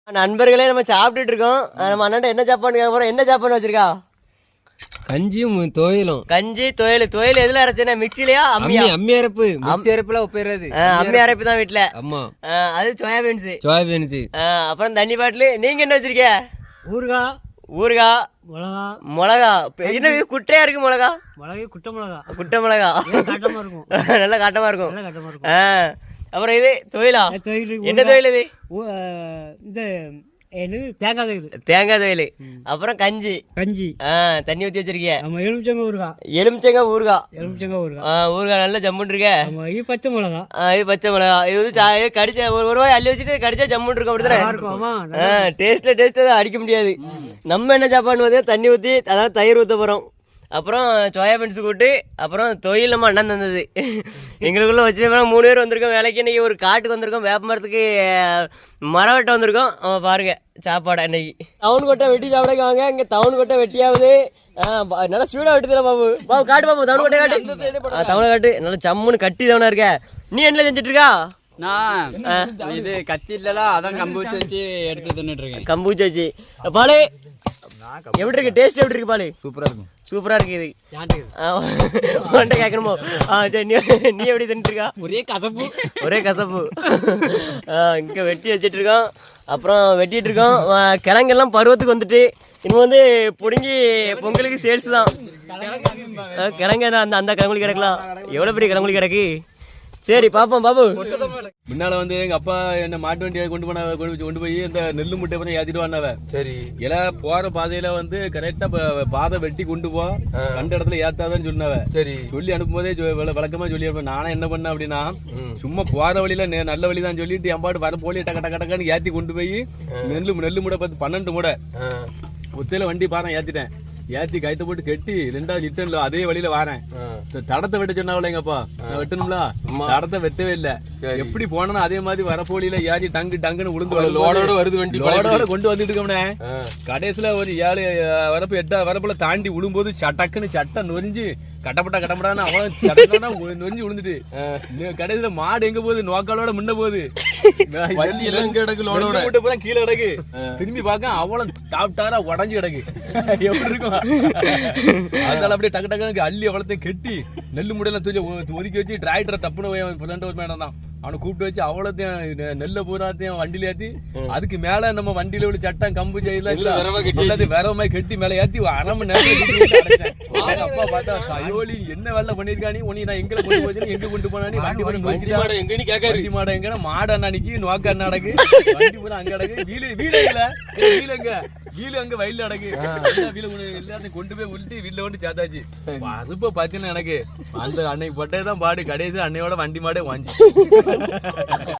நண்பர்களே நம்ம சாப்பிட்டுட்டு இருக்கோம். நம்ம அண்ணன் என்ன சாப்பாடு கேட்க போறோம். என்ன சாப்பாடு வச்சிருக்கா? கஞ்சியும் துவையலும். கஞ்சி துவையல் எதுல அரைச்சேன்னா மிக்சிலயா? அம்மி அரைப்பு. மிக்சி அரைப்புல ஒப்பிடுறது. அம்மி அரைப்பு தான் வீட்டுல. ஆமா, அது சோயாபீன்ஸ். அப்புறம் தண்ணி பாட்டில். நீங்க என்ன வச்சிருக்க? ஊறுகாய் மிளகா. என்ன குட்டையா இருக்கு மிளகா? குட்டை மிளகா நல்லா காட்டமா இருக்கும். அப்புறம் இது துவையலா? என்ன துவையல் இது? தேங்காய் துவையல். அப்புறம் கஞ்சி. தண்ணி ஊத்தி வச்சிருக்கிய? எலுமிச்சங்காய் ஊறுகாய் நல்ல ஜம்முன் இருக்க. இது பச்சை மிளகா. இது வந்து கடிச்சா ஒரு ரூபாய் அள்ளி வச்சுட்டு கடிச்சா ஜம்முன் இருக்கும். அப்படித்தானே? டேஸ்ட் அடிக்க முடியாது. நம்ம என்ன சாப்பாடு தண்ணி ஊத்தி, அதாவது தயிர் ஊத்த போறோம். அப்புறம் சோயாபீன்ஸ் கூட்டு, அப்புறம் தொழில் நம்ம அண்ணன் தந்தது. எங்களுக்குள்ள வச்சு 3 பேர் வந்திருக்கோம் வேலைக்கு. இன்னைக்கு ஒரு காட்டுக்கு வந்திருக்கோம், வேப்ப மரத்துக்கு மரம் வெட்ட வந்திருக்கோம். பாருங்க சாப்பாடு அன்னைக்கு டவுன் கொட்டை வெட்டி சாப்பிட வாங்க. இங்க டவுன் கொட்டை வெட்டியாவது நல்லா ஸ்பீடா வெட்டுதுல பாபு. காட்டு பாபு, டவுன் கொட்டை காட்டு. டவுனை காட்டு. நல்லா ஜம்முன்னு கட்டி டவுனா இருக்க. நீ என்ன செஞ்சுட்டு இருக்கா? நான் இது கத்தி இல்லல, அதான் கம்பு வச்சு எடுத்து தின்னுட்டு இருக்கேன். கம்பு வச்சு பாலு எப்படி இருக்கு? டேஸ்ட் எப்படி இருக்கு பாலு? சூப்பரா இருக்கு. இது உன்கிட்ட கேட்கணுமோ? சரி, நீ எப்படி தின்னுட்டு இருக்கா? ஒரே கசப்பு. இங்க வெட்டி வச்சிட்டு இருக்கோம். அப்புறம் வெட்டிட்டு இருக்கோம். கிழங்கெல்லாம் பருவத்துக்கு வந்துட்டு இன்னும் வந்து பிடுங்கி பொங்கலுக்கு சேல்ஸ் தான். கிழங்கு அந்த கிழங்குலி கிடக்கலாம். எவ்வளவு பெரிய கிழங்குலி கிடக்கு. சரி பாப்போம் பாபு. முன்னால வந்து எங்க அப்பா என்ன மாட்டு வண்டியை கொண்டு போய் இந்த நெல்லு முட்டை கொஞ்சம் ஏத்திட்டு வந்தாவ. சரி, எல்லாம் போற பாதையில வந்து கரெக்டா பாதை வெட்டி கொண்டு போ, கண்ட இடத்துல ஏத்தாதான் சொன்னாவ. சரி, சொல்லி அனுப்பும் போதே வழக்கமா சொல்லி நானும் என்ன பண்ணேன் அப்படின்னா, சும்மா போற வழியில நல்ல வழிதான் சொல்லிட்டு எம்பாடு வர போலி டக்க டக்குன்னு ஏத்தி கொண்டு போய் நெல்லு முடை 12 முடை ஒத்தையில வண்டி பாரு ஏத்திட்டேன். ஏத்தி கைத்த போட்டு கெட்டி 2வது லிட்டர்ல அதே வழியில வாரேன். தடத்தை வெட்ட சொன்னாவில எங்கப்பா, வெட்டணும்ல, தடத்தை வெட்டவே இல்ல. எப்படி போனா அதே மாதிரி வரப்போலியில ஏறி டங்குன்னு உளுந்து வருது வண்டி லோடோட கொண்டு வந்துட்டு இருக்கோம்னே. கடைசியில ஒரு 7 வரப்பு 8 வரப்புல தாண்டி விழும்போது டக்குன்னு சட்டை நொறிஞ்சு கட்டப்பட்டான்னு அவ்வளவு நொறிஞ்சு விழுந்துட்டு. கடைசியில மாடு எங்க போகுது? நோக்காலோட முன்ன போகுது. கீழே கிடக்கு. திரும்பி பார்க்க அவ்வளவு டாப்டாரா உடஞ்சு கிடக்கு. எப்படி இருக்கும்? அதனால அப்படியே டக்கு அள்ளி அவ்வளத்தையும் கெட்டி நெல்லு முடையில ஒதுக்கி வச்சு டிராக்டரை தப்புன்னு தான் அவனை கூப்பிட்டு வச்சு அவ்வளோத்தையும் நெல்ல பூராத்தையும் வண்டியில ஏத்தி, அதுக்கு மேல நம்ம வண்டியில உள்ள சட்டம் கம்பு செய்யல வேறமாய் கெட்டி மேல ஏத்தி 1/2 மணி நேரம். அப்பா பார்த்தா தையோலி என்ன வேலை பண்ணிருக்கானி, உனி நான் எங்க கொண்டு போச்சு, எங்க கொண்டு போனானி, வண்டி வண்டி மாட எங்க மாடு அண்ணாடிக்கு நோக்க அண்ணாடக்கு வண்டி பூரா அங்க அடக்கு. வீடு அங்க வயல்ல அடக்கு. எல்லாத்தையும் கொண்டு போய் உள்ட்டி வீட்டுல கொண்டு சேர்த்தாச்சு. அதுப்ப பாத்தீங்கன்னா எனக்கு அந்த அன்னைக்கு பட்டேதான் பாடு. கடைசி அன்னையோட வண்டி மாடே வாங்கி